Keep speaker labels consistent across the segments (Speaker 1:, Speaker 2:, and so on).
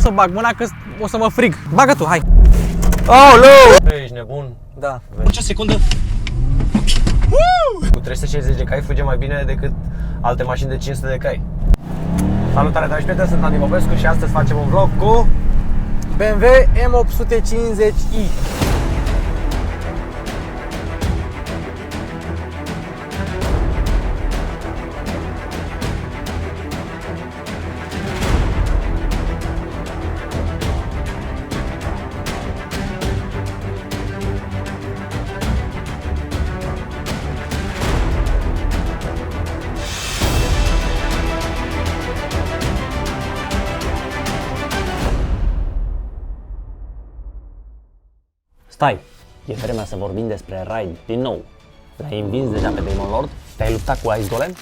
Speaker 1: să bag mâna că o să mă frig. Bagă tu, hai. Aoleu!
Speaker 2: Ești nebun?
Speaker 1: Da.
Speaker 3: Ce secundă?
Speaker 2: Cu 360 de cai fuge mai bine decât alte mașini de 500 de cai. Salutare, dragi prieteni, sunt Andy Popescu și astăzi facem un vlog cu
Speaker 1: BMW M850i.
Speaker 2: Stai, e vremea să vorbim despre Ride din nou. L-ai învins deja pe Demon Lord? Te-ai luptat cu Ice Golem?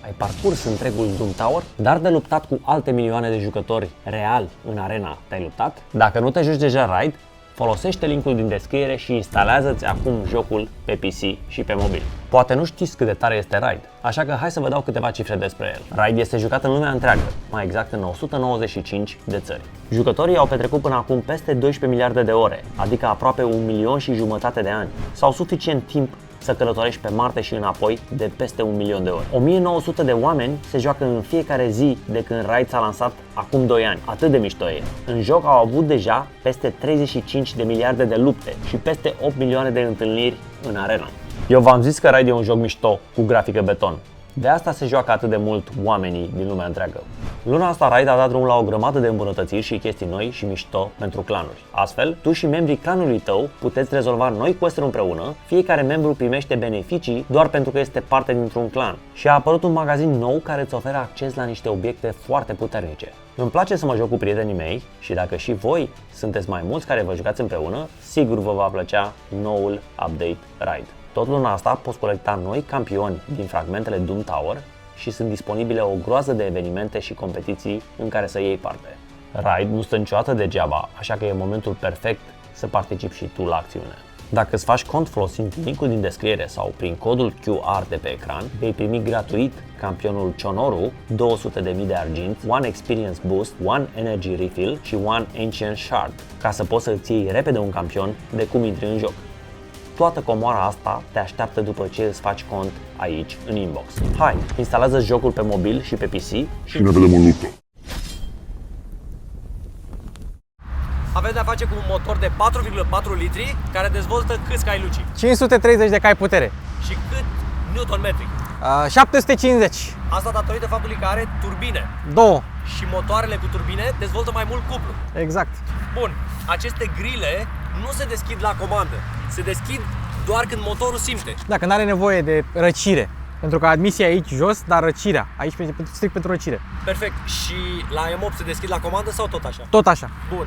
Speaker 2: Ai parcurs întregul Doom Tower? Dar de luptat cu alte milioane de jucători reali în arena, te-ai luptat? Dacă nu te joci deja Ride, folosește linkul din descriere și instalează-ți acum jocul pe PC și pe mobil. Poate nu știți cât de tare este Ride, așa că hai să vă dau câteva cifre despre el. Ride este jucat în lumea întreagă, mai exact în 195 de țări. Jucătorii au petrecut până acum peste 12 miliarde de ore, adică aproape 1,5 milion de ani, sau suficient timp să călătorești pe Marte și înapoi de peste 1 milion de ori. 1900 de oameni se joacă în fiecare zi de când Ride s-a lansat acum 2 ani. Atât de mișto e. În joc au avut deja peste 35 de miliarde de lupte și peste 8 milioane de întâlniri în arena. Eu v-am zis că Ride e un joc mișto cu grafică beton. De asta se joacă atât de mult oamenii din lumea întreagă. Luna asta Ride a dat drumul la o grămadă de îmbunătățiri și chestii noi și mișto pentru clanuri. Astfel, tu și membrii clanului tău puteți rezolva noi quest-uri împreună, fiecare membru primește beneficii doar pentru că este parte dintr-un clan. Și a apărut un magazin nou care îți oferă acces la niște obiecte foarte puternice. Îmi place să mă joc cu prietenii mei și dacă și voi sunteți mai mulți care vă jucați împreună, sigur vă va plăcea noul update Ride. Tot luna asta poți colecta noi campioni din fragmentele Doom Tower și sunt disponibile o groază de evenimente și competiții în care să iei parte. Ride nu stă niciodată degeaba, așa că e momentul perfect să participi și tu la acțiune. Dacă îți faci cont folosind linkul din descriere sau prin codul QR de pe ecran, vei primi gratuit campionul Chonoru, 200.000 de argint, 1 Experience Boost, 1 Energy Refill și 1 Ancient Shard, ca să poți să îți iei repede un campion de cum intri în joc. Toată comoara asta te așteaptă după ce îți faci cont aici, în inbox. Hai, instalează jocul pe mobil și pe PC și
Speaker 4: ne vedem în luptă.
Speaker 2: Avem de-a face cu un motor de 4,4 litri care dezvoltă câți cai luci
Speaker 1: 530 de cai putere.
Speaker 2: și cât newton-metri.
Speaker 1: 750.
Speaker 2: Asta datorită faptului că are turbine
Speaker 1: 2.
Speaker 2: și motoarele cu turbine dezvoltă mai mult cuplu.
Speaker 1: Exact.
Speaker 2: Bun, aceste grile nu se deschid la comandă, se deschid doar când motorul simte.
Speaker 1: Da, că n-are nevoie de răcire. Pentru că admisia e aici jos, dar răcirea. Aici strict pentru răcire.
Speaker 2: Perfect. Și la M8 se deschid la comandă sau tot așa?
Speaker 1: Tot așa.
Speaker 2: Bun.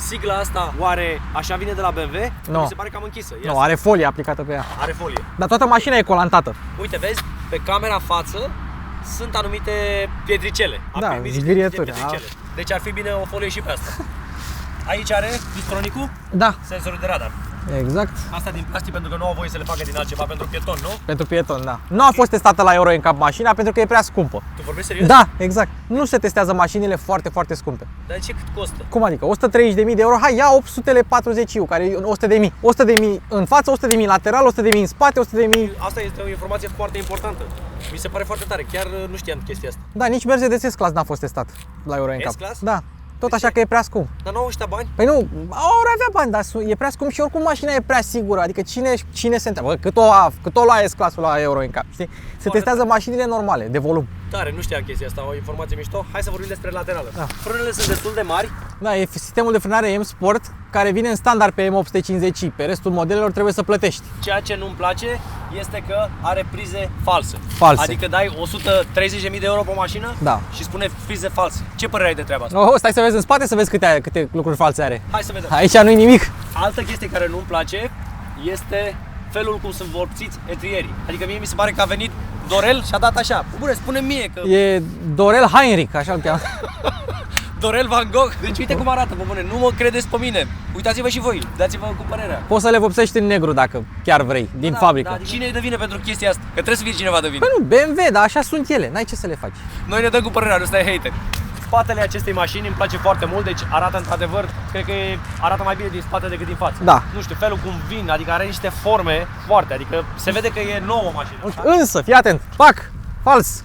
Speaker 2: Sigla asta, oare așa vine de la BMW?
Speaker 1: Nu.
Speaker 2: Mi se pare cam închisă. Ia
Speaker 1: Nu, are folie aplicată pe ea.
Speaker 2: are folie.
Speaker 1: Dar toată mașina e colantată.
Speaker 2: Uite, vezi, pe camera față sunt anumite pietricele.
Speaker 1: Da,
Speaker 2: Aprindici de
Speaker 1: zgârieturi,
Speaker 2: pietricele. Deci ar fi bine o folie și pe asta. Aici are bistronicul,
Speaker 1: Da,
Speaker 2: sensorul de radar.
Speaker 1: exact.
Speaker 2: Asta din plastic pentru că nu au voie să le facă din altceva pentru pieton, nu?
Speaker 1: Pentru pieton, da. Nu a fost testată la Euro NCAP mașina pentru că e prea scumpă.
Speaker 2: Tu vorbești serios?
Speaker 1: Da, exact. Nu se testează mașinile foarte, foarte scumpe.
Speaker 2: Dar ce cât costă?
Speaker 1: Cum adică? 130.000 de euro? Hai, ia 840 care e 100.000. 100.000 în față, 100.000 lateral, 100.000 în spate, 100.000...
Speaker 2: Asta este o informație foarte importantă. Mi se pare foarte tare, chiar nu știam chestia asta.
Speaker 1: Da, nici Mercedes S-Class n-a fost testat la Euro NCAP.
Speaker 2: S-Class?
Speaker 1: Da. Tot așa că e prea scump.
Speaker 2: Dar nu au ăștia bani?
Speaker 1: Păi nu, au avea bani, dar e prea scump și oricum mașina e prea sigură. Adică cine se întreabă? Cât o lua S-Class-ul la Euro NCAP, știi? Se testează mașinile normale, de volum.
Speaker 2: Tare, nu știam chestia asta, o informație mișto. Hai să vorbim despre laterală.
Speaker 1: Da.
Speaker 2: Frânele sunt destul de mari.
Speaker 1: Da, e sistemul de frânare M-Sport care vine în standard pe M850i. Pe restul modelelor trebuie să plătești.
Speaker 2: Ceea ce nu-mi place este că are prize false.
Speaker 1: False.
Speaker 2: Adică dai 130.000 de euro pe mașină
Speaker 1: Da.
Speaker 2: și spune prize false. Ce părere ai de treaba asta?
Speaker 1: Oh, stai să vezi în spate să vezi câte lucruri false are.
Speaker 2: Hai să vedem.
Speaker 1: Aici nu-i nimic.
Speaker 2: Altă chestie care nu-mi place este felul cum sunt vopsiți etrierii. Adică mie mi se pare că a venit Dorel și a dat așa. Bune, spune mie că
Speaker 1: E Dorel Heinrich, așa îl cheamă.
Speaker 2: Dorel Van Gogh. Deci uite cum arată, bă, nu mă credeți pe mine. Uitați-vă și voi, dați-vă cu părerea.
Speaker 1: Poți să le vopsești în negru dacă chiar vrei, din fabrică.
Speaker 2: Da, cine e de vină pentru chestia asta? Că trebuie să fie cineva de vină.
Speaker 1: Păi nu, BMW, dar așa sunt ele, n-ai ce să le faci.
Speaker 2: Noi ne dăm cu părerea, nu stai hater.
Speaker 3: spatele acestei mașini îmi place foarte mult, deci arată într-adevăr, cred că arată mai bine din spate decât din față.
Speaker 1: Da.
Speaker 3: Nu știu, felul cum vin, adică are niște forme foarte, adică se vede că e nouă mașină.
Speaker 1: Însă, fii atent, pac, fals.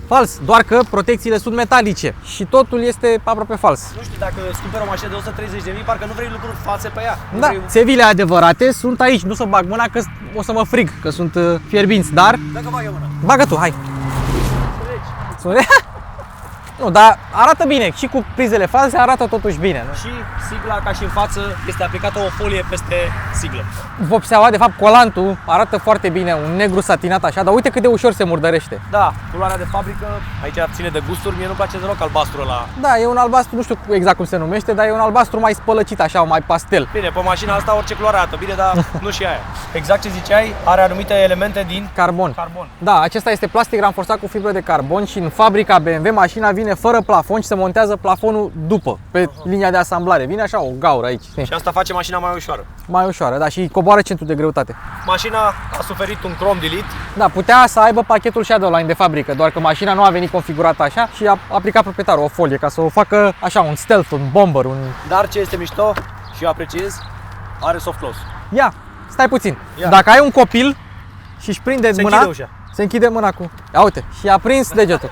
Speaker 1: Fals, doar că protecțiile sunt metalice și totul este aproape fals.
Speaker 3: Nu știu, dacă îți cumperi o mașină de 130.000, parcă nu vrei lucruri fațe pe ea. Nu
Speaker 1: Da,
Speaker 3: vrei...
Speaker 1: țevile adevărate sunt aici, nu să bag mâna că o să mă frig, că sunt fierbinți, dar
Speaker 3: Dacă bag eu mâna.
Speaker 1: bagă tu, hai. Sunt... Nu, dar arată bine, și cu prizele false arată totuși bine. Nu?
Speaker 3: Și sigla, ca și în față, este aplicată o folie peste siglă.
Speaker 1: Vopseaua, de fapt colantul, arată foarte bine, un negru satinat așa, dar uite cât de ușor se murdărește.
Speaker 3: Da, culoarea de fabrică, aici ține de gusturi, mie nu-mi place deloc albastru ăla.
Speaker 1: Da, e un albastru, nu știu exact cum se numește, dar e un albastru mai spălăcit așa, mai pastel.
Speaker 3: Bine, pe mașina asta orice culoare arată bine, dar nu și aia. Exact ce ziceai, are anumite elemente din
Speaker 1: Carbon.
Speaker 3: carbon.
Speaker 1: Da, acesta este plastic ranforsat cu fibră de carbon și în fabrica BMW mașina vine fără plafon și se montează plafonul după, pe linia de asamblare. Vine așa o gaură aici, știi?
Speaker 3: Și asta face mașina mai ușoară.
Speaker 1: Mai ușoară, da, și coboară centru de greutate.
Speaker 3: Mașina a suferit un chrome delete.
Speaker 1: Da, putea să aibă pachetul Shadowline de fabrică, doar că mașina nu a venit configurată așa și a aplicat proprietarul o folie ca să o facă așa, un stealth, un bomber, un...
Speaker 3: Dar ce este mișto și eu apreciez, are soft close.
Speaker 1: Ia, stai puțin.
Speaker 3: Ia.
Speaker 1: Dacă ai un copil și își prinde
Speaker 3: Se
Speaker 1: mâna,
Speaker 3: închide ușa.
Speaker 1: se închide mâna cu... Ia uite, și a prins degetul.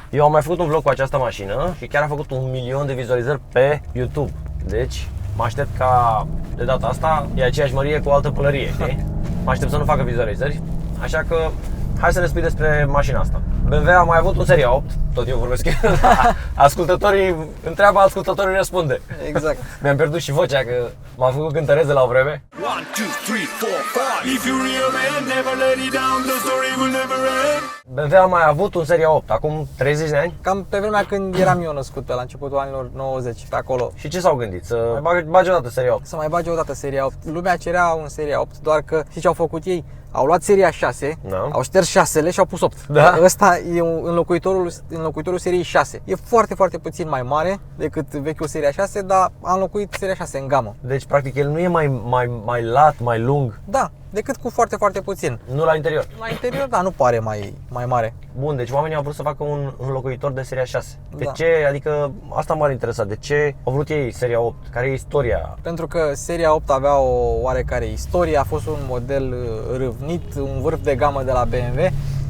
Speaker 4: Eu am mai făcut un vlog cu această mașină și chiar a făcut 1.000.000 de vizualizări pe YouTube. Deci mă aștept ca de data asta e aceeași mărie cu o altă pălărie, știi? Mă aștept să nu facă vizualizări, așa că hai să ne spui despre mașina asta. BMW a mai avut un Seria 8, tot eu vorbesc. Ascultătorii întreabă, ascultătorii răspunde.
Speaker 1: Exact.
Speaker 4: Mi-am pierdut și vocea că m-am făcut cântărez de la o vreme.
Speaker 5: 1, 2, 3, 4, 5. If you're real man, never let it down, the story will never end.
Speaker 4: BMW a mai avut un Seria 8, acum 30 de ani.
Speaker 1: Cam pe vremea când eram eu născut, pe la începutul anilor 90, pe acolo.
Speaker 4: Și ce s-au gândit? Să mai bage o dată Seria 8.
Speaker 1: Să mai bage o dată Seria 8. Lumea cerea un Seria 8, doar că știi ce au făcut ei? Au luat Seria 6,
Speaker 4: Da.
Speaker 1: au șters 6-le și au pus 8.
Speaker 4: Da.
Speaker 1: Ăsta e înlocuitorul seriei 6. E foarte, foarte puțin mai mare decât vechiul Seria 6, dar a înlocuit Seria 6 în gamă.
Speaker 4: Deci practic el nu e mai lat, mai lung,
Speaker 1: Da, decât cu foarte, foarte puțin.
Speaker 4: nu la interior.
Speaker 1: La interior, da, nu pare mai mare.
Speaker 4: Bun, deci oamenii au vrut să facă un înlocuitor de Seria 6. De
Speaker 1: Da.
Speaker 4: ce? Adică asta m-ar interesa. De ce au vrut ei Seria 8? Care e istoria?
Speaker 1: Pentru că Seria 8 avea o oarecare istorie, a fost un model râvnit, un vârf de gamă de la BMW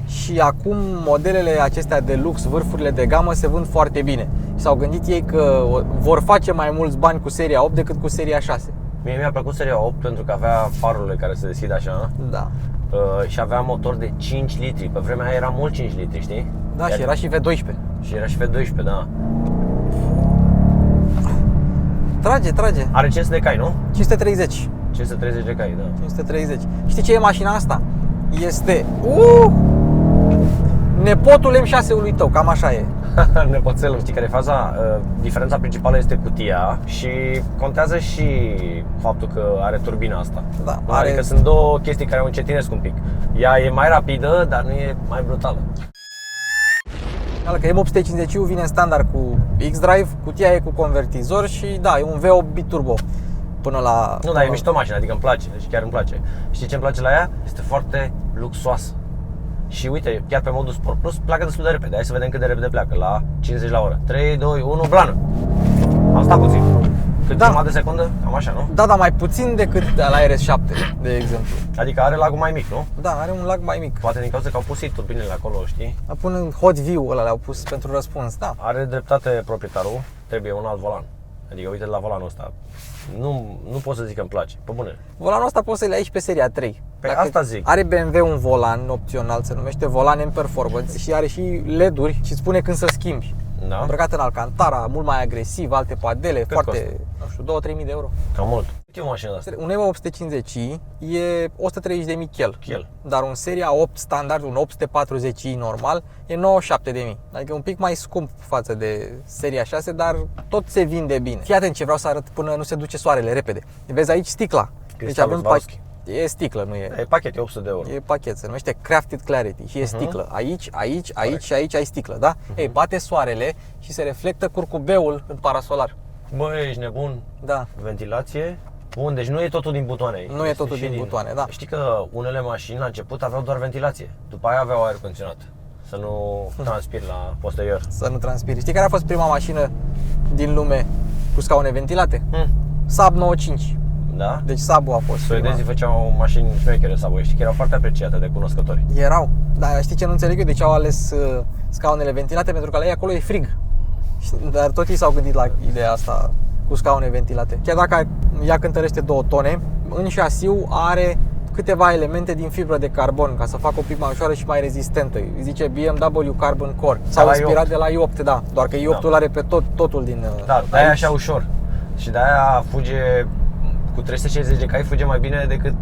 Speaker 1: și acum modelele acestea de lux, vârfurile de gamă, se vând foarte bine. Și s-au gândit ei că vor face mai mulți bani cu Seria 8 decât cu Seria 6.
Speaker 4: Mie mi-a plăcut Seria 8 pentru că avea farurile care se deschid așa
Speaker 1: Da.
Speaker 4: și avea motor de 5 litri. Pe vremea aia era mult 5 litri, știi?
Speaker 1: Da, și era și V12.
Speaker 4: Și era și V12, da.
Speaker 1: Trage.
Speaker 4: Are 500 de cai, nu?
Speaker 1: 530.
Speaker 4: 530 de cai, da.
Speaker 1: 530. Știi ce e mașina asta? Este nepotul M6-ului tău, cam așa e.
Speaker 4: Nepoțelul, știi care e faza? Diferența principală este cutia și contează și faptul că are turbina asta.
Speaker 1: Da,
Speaker 4: Adică sunt două chestii care o încetinesc un pic. Ea e mai rapidă, dar nu e mai brutală.
Speaker 1: Că M850 vine în standard cu X-Drive, cutia e cu convertizor și da, e un V8 biturbo până la...
Speaker 4: Nu, dar e mișto mașina, adică îmi place, deci chiar îmi place. Știi ce îmi place la ea? Este foarte luxoasă. Și uite, chiar pe modul Sport Plus pleacă destul de repede. Hai să vedem cât de repede pleacă, la 50 la oră. 3, 2, 1, blană. Am stat puțin. Cât
Speaker 1: Da.
Speaker 4: jumătate de secundă? Cam așa, nu?
Speaker 1: Da, dar mai puțin decât la RS7, de exemplu.
Speaker 4: Adică are lagul mai mic, nu?
Speaker 1: Da, are un lag mai mic.
Speaker 4: Poate din cauza că au pus și turbinele acolo, știi?
Speaker 1: Pun în hot view ăla, le-au pus pentru răspuns, da.
Speaker 4: Are dreptate proprietarul, trebuie un alt volan. Adică uite la volanul ăsta. Nu pot să zic că îmi place, pe bune.
Speaker 1: Volanul ăsta poți să-l ai și pe seria 3.
Speaker 4: Păi asta zic.
Speaker 1: Are BMW un volan opțional, se numește volan M Performance și are și LED-uri și îți spune când să schimbi.
Speaker 4: Da?
Speaker 1: Îmbrăcat în Alcantara, mult mai agresiv, alte padele,
Speaker 4: Cât
Speaker 1: foarte,
Speaker 4: costă?
Speaker 1: nu știu, 2-3 mii de euro.
Speaker 4: Cam mult. Cât e o mașină asta?
Speaker 1: Un M850i e 130.000
Speaker 4: Chel.
Speaker 1: dar un seria 8 standard, un 840i normal, e 97.000. Adică un pic mai scump față de seria 6, dar tot se vinde bine. Fii atent ce vreau să arăt până nu se duce soarele repede. Vezi aici sticla. Deci avem
Speaker 4: Swarovski.
Speaker 1: E sticlă, nu e.
Speaker 4: E pachet, e 800 de euro.
Speaker 1: E pachet, se numește Crafted Clarity și e sticlă. Aici și aici ai sticlă, da? Ei, bate soarele și se reflectă curcubeul în parasolar.
Speaker 4: Bă, ești nebun.
Speaker 1: Da.
Speaker 4: Ventilație. Bun, deci nu e totul din butoane aici.
Speaker 1: Nu e
Speaker 4: Este
Speaker 1: totul
Speaker 4: și
Speaker 1: din butoane, da.
Speaker 4: Știi că unele mașini la început aveau doar ventilație. După aia aveau aer condiționat. să nu transpir la posterior.
Speaker 1: Să nu transpiri. Știi care a fost prima mașină din lume cu scaune ventilate? Saab 95.
Speaker 4: Da?
Speaker 1: Deci Saab a fost prima.
Speaker 4: Suedezii făceau mașini șmechere Saab, știi că erau foarte apreciate de cunoscători.
Speaker 1: Erau. Dar știi ce nu înțeleg eu? De ce au ales scaunele ventilate? Pentru că la ei acolo e frig. Dar tot ei s-au gândit la ideea asta cu scaune ventilate. Chiar dacă ea cântărește 2 tone, în șasiu are câteva elemente din fibră de carbon ca să facă o pic mai ușoară și mai rezistentă. Îi zice BMW Carbon Core. S-au inspirat de la i8, da. Doar că i8-ul are pe totul din...
Speaker 4: Da, de-aia e așa ușor. Și de-aia fuge cu 360 de cai, fuge mai bine decât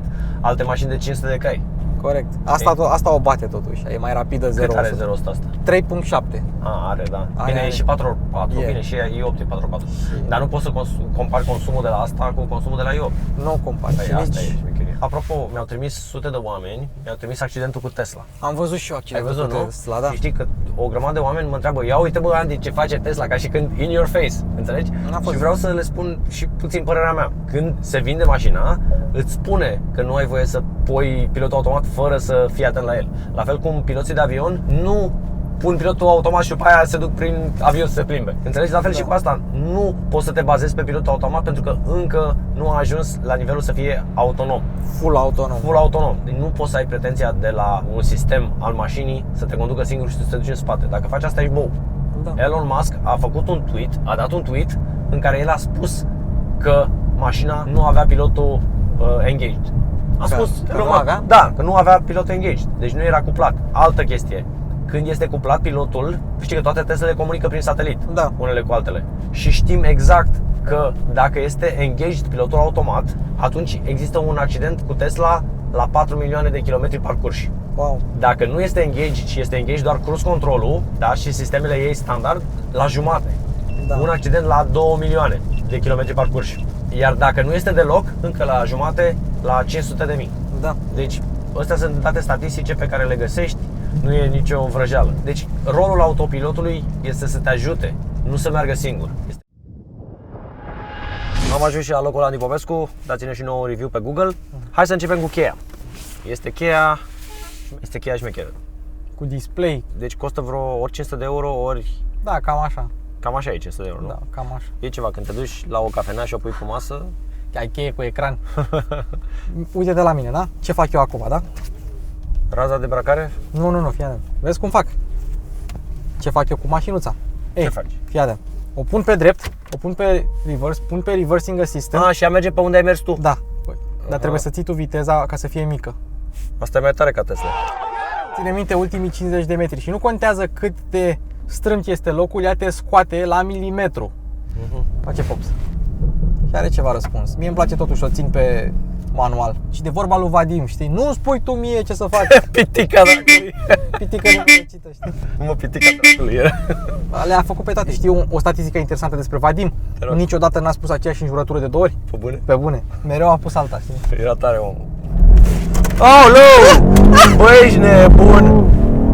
Speaker 4: alte mașini de 500 de cai.
Speaker 1: Corect. Asta o bate totuși. E mai rapidă 0-100.
Speaker 4: Cât are 0-100 asta?
Speaker 1: 3.7.
Speaker 4: Are, da.
Speaker 1: Are.
Speaker 4: Bine, e și 4x4, bine, și i8 e 4x4. Dar nu poți să compari consumul de la asta cu consumul de la i8.
Speaker 1: Nu compar.
Speaker 4: Păi asta e șmecheria. Apropo, mi-au trimis sute de oameni, mi-au trimis accidentul cu Tesla.
Speaker 1: Am văzut și eu
Speaker 4: Ai
Speaker 1: accidentul
Speaker 4: văzut,
Speaker 1: cu
Speaker 4: nu?
Speaker 1: Tesla, da.
Speaker 4: Și știi că o grămadă de oameni mă întreabă, ia uite bă Andy ce face Tesla, ca și când in your face, înțelegi? Și vreau să le spun și puțin părerea mea. Când se vinde mașina, îți spune că nu ai voie să pui pilotul automat fără să fii atent la el. La fel cum piloții de avion nu pun pilotul automat și după aia se duc prin avion să se plimbe. Înțelegi? La fel și cu asta. Nu poți să te bazezi pe pilotul automat pentru că încă nu a ajuns la nivelul să fie autonom.
Speaker 1: Full autonom.
Speaker 4: Full autonom. Deci nu poți să ai pretenția de la un sistem al mașinii să te conducă singur și să te duci în spate. Dacă faci asta, ești bou.
Speaker 1: Da.
Speaker 4: Elon Musk a făcut un tweet, a dat un tweet în care el a spus că mașina nu avea pilotul engaged. A spus
Speaker 1: că nu avea?
Speaker 4: Da, că nu avea pilot engaged. Deci nu era cuplat. Altă chestie. Când este cuplat pilotul, știi că toate Teslele comunică prin satelit,
Speaker 1: da,
Speaker 4: unele cu altele. Și știm exact că dacă este engaged pilotul automat, atunci există un accident cu Tesla la 4 milioane de kilometri parcurși.
Speaker 1: Wow.
Speaker 4: Dacă nu este engaged și este engaged doar cruise control-ul, da, și sistemele ei standard, la jumate.
Speaker 1: Da.
Speaker 4: Un accident la 2 milioane de kilometri parcurși. Iar dacă nu este deloc, încă la jumate, la 500 de mii.
Speaker 1: Da.
Speaker 4: Deci, astea sunt date statistice pe care le găsești, nu e nicio vrăjeală. Deci, rolul autopilotului este să te ajute, nu să meargă singur. Am ajuns și la locul Andy Popescu, dați-ne și nouă un review pe Google. Hai să începem cu cheia. Este cheia șmecheră.
Speaker 1: Cu display.
Speaker 4: Deci costă vreo ori 500 de euro, ori...
Speaker 1: Da, cam așa.
Speaker 4: Cam așa e 500 de euro, nu?
Speaker 1: Da, cam așa.
Speaker 4: E ceva, când te duci la o cafenea și o pui pe masă...
Speaker 1: Ai cheie cu ecran. Uite de la mine, da? Ce fac eu acum, da?
Speaker 4: Raza de bracare?
Speaker 1: Nu, fii atent. Vezi cum fac? Ce fac eu cu mașinuța?
Speaker 4: Ce faci?
Speaker 1: Fii atent. O pun pe drept, o pun pe reverse, pun pe reversing assistant.
Speaker 4: Și ea merge pe unde ai mers tu?
Speaker 1: Da. Dar trebuie să ții tu viteza ca să fie mică.
Speaker 4: Asta e mai tare ca Tesla.
Speaker 1: Ține minte ultimii 50 de metri și nu contează cât de strâmt este locul, ea te scoate la milimetru. Face pops. Și are ceva răspuns. Mie îmi place totuși să o țin pe manual. Și de vorba lui Vadim, știi? Nu-mi spui tu mie ce să faci.
Speaker 4: Pitica dracului.
Speaker 1: Pitică nu recită, știi?
Speaker 4: Mă, pitica dracului era.
Speaker 1: Le-a făcut pe toate. Știi o statistică interesantă despre Vadim? Niciodată n-a spus aceeași înjurătură de 2 ori.
Speaker 4: Pe bune?
Speaker 1: Pe bune. Mereu a pus alta, știi?
Speaker 4: Era tare omul. Aoleu! Băi, ești nebun!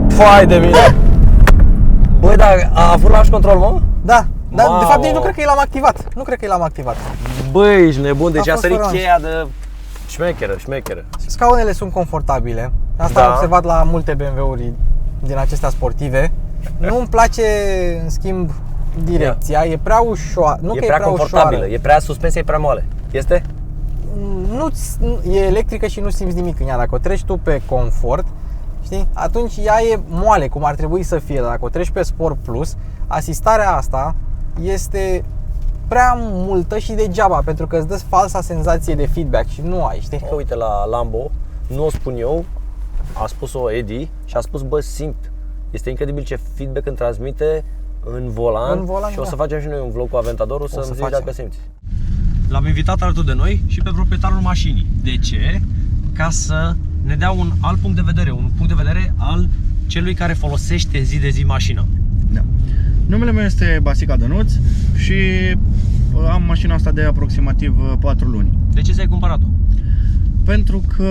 Speaker 4: Fai de mine! Băi, dar a avut launch control, mă?
Speaker 1: Da. Dar de fapt nici nu cred că l-am activat. Nu cred că l-am activat.
Speaker 4: Băi, ești nebun, deci a
Speaker 1: fost
Speaker 4: sărit
Speaker 1: fără
Speaker 4: cheia de șmecheră.
Speaker 1: Scaunele sunt confortabile. Asta am observat la multe BMW-uri din acestea sportive. Nu-mi place, în schimb, direcția. E prea ușoară. Nu
Speaker 4: e
Speaker 1: că
Speaker 4: prea confortabilă,
Speaker 1: ușoară.
Speaker 4: e prea suspensie, e prea moale. Este?
Speaker 1: E electrică și nu simți nimic în ea. Dacă o treci tu pe confort, știi? Atunci ea e moale, cum ar trebui să fie. Dar dacă o treci pe Sport Plus, asistarea asta este prea multă și degeaba, pentru că îți dă falsa senzație de feedback și nu ai, știi?
Speaker 4: Că uite la Lambo, nu o spun eu, a spus-o Eddie și a spus, bă, simt. Este incredibil ce feedback îmi transmite în volan și o să facem și noi un vlog cu Aventadorul să-mi zici dacă simți. L-am invitat alături de noi și pe proprietarul mașinii. De ce? Ca să ne dea un alt punct de vedere, un punct de vedere al celui care folosește zi de zi mașina.
Speaker 6: Da. Numele meu este Basica Dănuț și am mașina asta de aproximativ 4 luni.
Speaker 4: De ce ți-ai cumpărat-o?
Speaker 6: Pentru că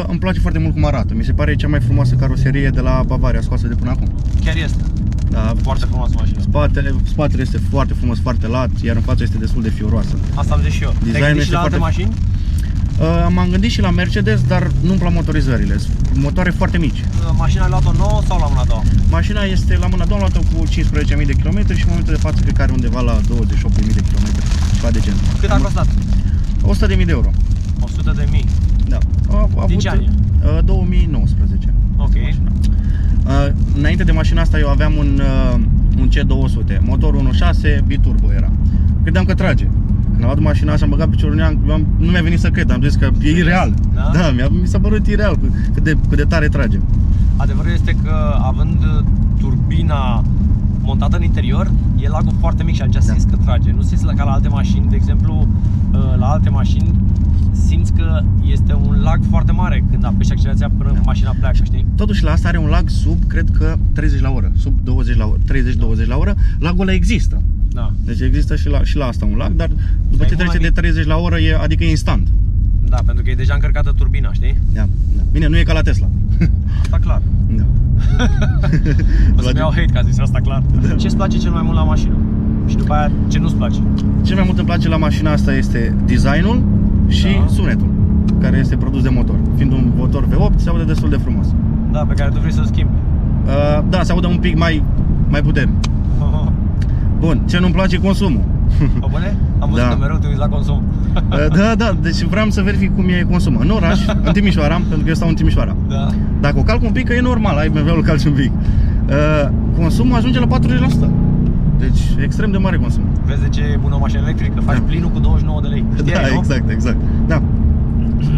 Speaker 6: îmi place foarte mult cum arată. Mi se pare cea mai frumoasă caroserie de la Bavaria scoasă de până acum.
Speaker 4: Chiar este.
Speaker 6: Da.
Speaker 4: Foarte frumoasă mașină.
Speaker 6: Spatele este foarte frumos, foarte lat, iar în față este destul de fioroasă.
Speaker 4: Asta am zis și eu.
Speaker 6: Designul este
Speaker 4: la alte
Speaker 6: foarte...
Speaker 4: mașini?
Speaker 6: M-am gândit și la Mercedes, dar nu-mi plac motorizările. Sunt motoare foarte mici.
Speaker 3: Mașina ai luat-o nouă sau la mâna a doua?
Speaker 6: Mașina este la mâna a doua, am luat-o cu 15.000 de km și în momentul de față cred că are undeva la 28.000 de km, ceva de genul.
Speaker 3: Cât a costat?
Speaker 6: 100.000 de euro.
Speaker 3: 100.000.
Speaker 6: Da.
Speaker 3: Din ce ani?
Speaker 6: 2019.
Speaker 3: Ok.
Speaker 6: Înainte de mașina asta eu aveam un C200, motor 1.6, biturbo era. Credeam că trage. Când am luat mașina și am băgat piciorul în ea, nu mi-a venit să cred, am zis că e ireal.
Speaker 3: Da?
Speaker 6: Da, mi s-a părut ireal cât de tare trage.
Speaker 3: Adevărul este că având turbina montată în interior, e lagul foarte mic și atunci simți că trage. Nu simți ca la alte mașini, de exemplu, la alte mașini simți că este un lag foarte mare când apeși accelerația până mașina pleacă, știi?
Speaker 6: Totuși la asta are un lag sub, cred că 30 la oră, sub 20 la oră, 30-20 la oră, lagul ăla există.
Speaker 3: Da.
Speaker 6: Deci există și la asta un lag, dar după ce trece de 30 la oră, adică e instant.
Speaker 3: Da, pentru că e deja încărcată turbina, știi?
Speaker 6: Da. Bine, nu e ca la Tesla.
Speaker 3: Asta clar.
Speaker 6: Da.
Speaker 3: O să-mi iau hate că a zis asta clar. Ce-ți place cel mai mult la mașină? Și după aia, ce nu-ți place?
Speaker 6: Cel mai mult îmi place la mașina asta este designul și sunetul care este produs de motor. Fiind un motor V8, se aude destul de frumos.
Speaker 3: Da, pe care tu vrei să-l schimbi.
Speaker 6: Da, se aude un pic mai puternic. Bun, ce nu-mi place? Consumul.
Speaker 3: O bune? Am văzut că mereu te uiți la consum.
Speaker 6: Da, deci vreau să verific cum e consumul. În oraș, în Timișoara, pentru că eu stau în Timișoara.
Speaker 3: Da.
Speaker 6: Dacă o calc un pic, că e normal, ai BMW-ul calci un pic. Consumul ajunge la 40%. Deci extrem de mare consum.
Speaker 3: Vezi de ce e bună o mașină electrică? Faci plinul cu 29 de lei. Știi,
Speaker 6: Da,
Speaker 3: nu?
Speaker 6: exact. Da.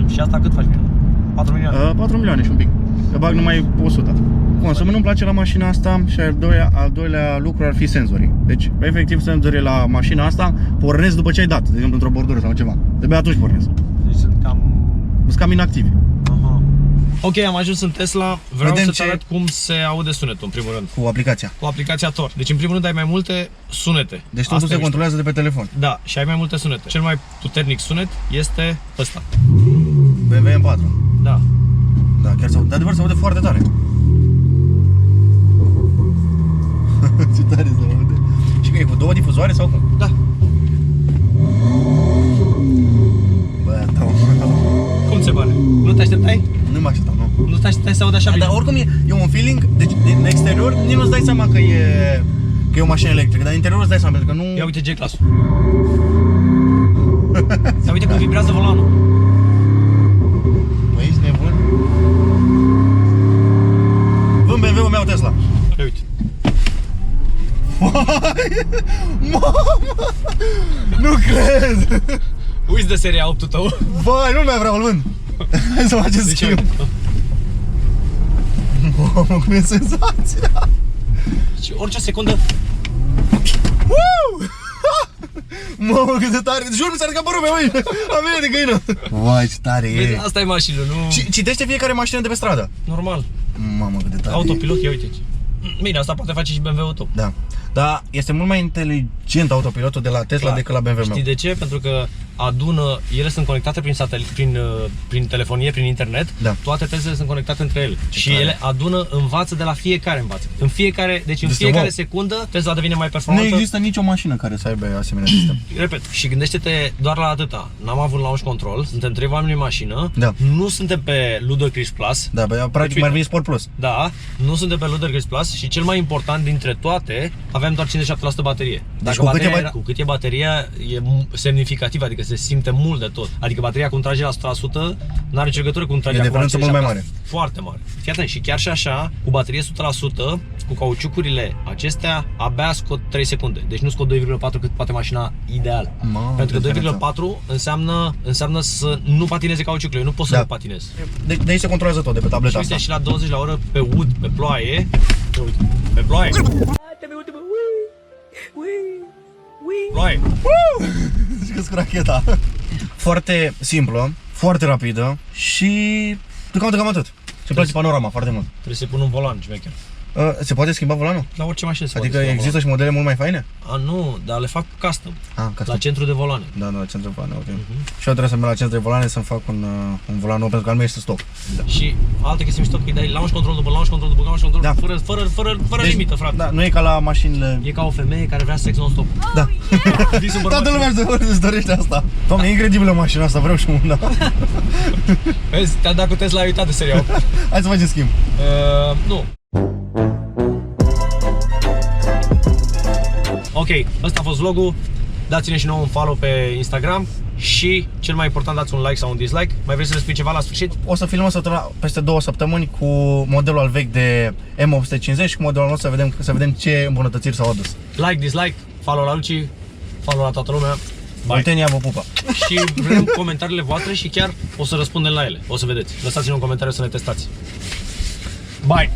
Speaker 3: Și asta cât faci plinul? 4 milioane?
Speaker 6: 4 milioane și un pic. Că bag numai 100. Consumul nu-mi place la mașina asta și al doilea lucru ar fi senzorii. Deci, efectiv, senzorii la mașina asta pornesc după ce ai dat, de exemplu într-o bordură sau ceva. De-abia atunci pornesc.
Speaker 3: Deci sunt
Speaker 6: cam inactivi.
Speaker 3: Aha. Ok, am ajuns în Tesla. Vreau
Speaker 6: Vedem
Speaker 3: să-ți arăt cum se aude sunetul, în primul rând.
Speaker 6: Cu aplicația.
Speaker 3: Cu aplicația Tor. Deci, în primul rând, ai mai multe sunete.
Speaker 6: Deci totul se controlează de pe telefon.
Speaker 3: Da, și ai mai multe sunete. Cel mai puternic sunet este ăsta.
Speaker 6: BMW M4.
Speaker 3: Da.
Speaker 6: Da, chiar se aude. De adevăr se aude foarte tare. Ce tare se aude. Și că e cu două difuzoare sau cum?
Speaker 3: Da.
Speaker 6: Bă, da.
Speaker 3: Cum ți se pare? Nu te așteptai?
Speaker 6: Nu mă așteptam, nu.
Speaker 3: Nu te așteptai să audă așa bine?
Speaker 6: Dar oricum e un feeling, deci din exterior nici nu-ți dai seama că e o mașină electrică, dar în interior îți dai seama, pentru că nu...
Speaker 3: Ia uite G-Class-ul. Ia uite cum vibrează volanul.
Speaker 6: Băi, ești nebun? Vând BMW-ul meu Tesla.
Speaker 3: Ia uite.
Speaker 6: Mamă! Nu cred!
Speaker 3: Uiți de seria 8-ul tău.
Speaker 6: Băi, nu mai vreau, îl vând. Hai să facem schimb. Mamă, cum e senzația!
Speaker 3: Și orice secundă.
Speaker 6: Mamă, cât de tare! Jur, mi s-a ridicat părul pe mâini! Am venit de găină! Vai, ce tare e!
Speaker 3: Vezi, asta e mașină, nu...
Speaker 6: Citește fiecare mașină de pe stradă.
Speaker 3: Normal.
Speaker 6: Mamă, cât de tare
Speaker 3: Autopilot, ia uite aici. Bine, asta poate face și BMW-ul tău.
Speaker 6: Da. Dar este mult mai inteligent autopilotul de la Tesla decât la BMW.
Speaker 3: Știi de ce? Pentru că adună, ele sunt conectate prin telefonie, prin internet.
Speaker 6: Da.
Speaker 3: Toate Teslele sunt conectate între ele. Și
Speaker 6: tare.
Speaker 3: ele adună, învață de la fiecare învață. În fiecare secundă Tesla devine mai
Speaker 6: Nu
Speaker 3: performantă.
Speaker 6: există nicio mașină care să aibă asemenea sistem.
Speaker 3: Repet, și gândește-te doar la atâta. N-am avut launch control, suntem 3 oameni în mașină,
Speaker 6: Da.
Speaker 3: nu suntem pe Ludacris Plus.
Speaker 6: Da, bă, practic
Speaker 3: Deci,
Speaker 6: mai veni Sport Plus.
Speaker 3: Da, nu suntem pe Ludacris Plus și cel mai important dintre toate, avem doar 57% baterie. Dacă
Speaker 6: cu cât e
Speaker 3: cu cât e bateria, e semnificativ, adică se simte mult de tot. Adică bateria cum trage la 100%, nu are nicio legătură cum trage
Speaker 6: E
Speaker 3: acum la
Speaker 6: diferență mult mai mare.
Speaker 3: Foarte mare. Fii atent, și chiar și așa, cu baterie 100%, cu cauciucurile acestea, abia scot 3 secunde. Deci nu scot 2,4 cât poate mașina ideal. Pentru că 2,4 înseamnă să nu patineze cauciucurile. Eu nu pot să nu patinez.
Speaker 6: De aici se controlează tot, de pe tableta
Speaker 3: Și uite,
Speaker 6: asta.
Speaker 3: și la 20 la oră pe ud, pe ploaie. Uite, pe ploaie. Ploaie.
Speaker 6: Zic cu racheta. Foarte simplă, foarte rapidă și cam atât. Ce place panorama foarte mult.
Speaker 3: Trebuie să pun un volan, șmecher.
Speaker 6: Se poate schimba volanul?
Speaker 3: La orice mașină se
Speaker 6: Adică
Speaker 3: poate schimba
Speaker 6: există și modele mult mai faine?
Speaker 3: volanul. Nu, dar le fac custom.
Speaker 6: Custom.
Speaker 3: La centru de volane.
Speaker 6: Da, la centru de volane, ok. Și eu trebuie să merg la centru de volane să-mi fac un volan nou, pentru că al meu este stop.
Speaker 3: Și altă chestie mișto, că îi dai launch control după launch control după launch control,
Speaker 6: Da.
Speaker 3: fără limită, frate.
Speaker 6: Da, nu e ca la mașinile...
Speaker 3: E ca o femeie care vrea sex non-stop.
Speaker 6: Da.
Speaker 3: Visul bărbaților.
Speaker 6: Toată lumea își dorește asta. Doamne, e incredibilă mașina asta, vreau și una.
Speaker 3: Vezi, te-a dat cu Tesla, ai uitat de serial.
Speaker 6: Hai să facem schimb.
Speaker 3: Nu. Ok, ăsta a fost vlogul. Dați-ne și nouă un follow pe Instagram și, cel mai important, dați un like sau un dislike. Mai vrei să le spui ceva la sfârșit?
Speaker 6: O să filmăm peste 2 săptămâni cu modelul al vechi de M850 și cu modelul nostru să vedem ce îmbunătățiri s-au adus.
Speaker 3: Like, dislike, follow la Luci, follow la toată lumea. Bye.
Speaker 6: Oltenia vă pupă.
Speaker 3: Și vrem comentariile voastre și chiar o să răspundem la ele. O să vedeți. Lăsați-ne un comentariu să ne testați. Bye!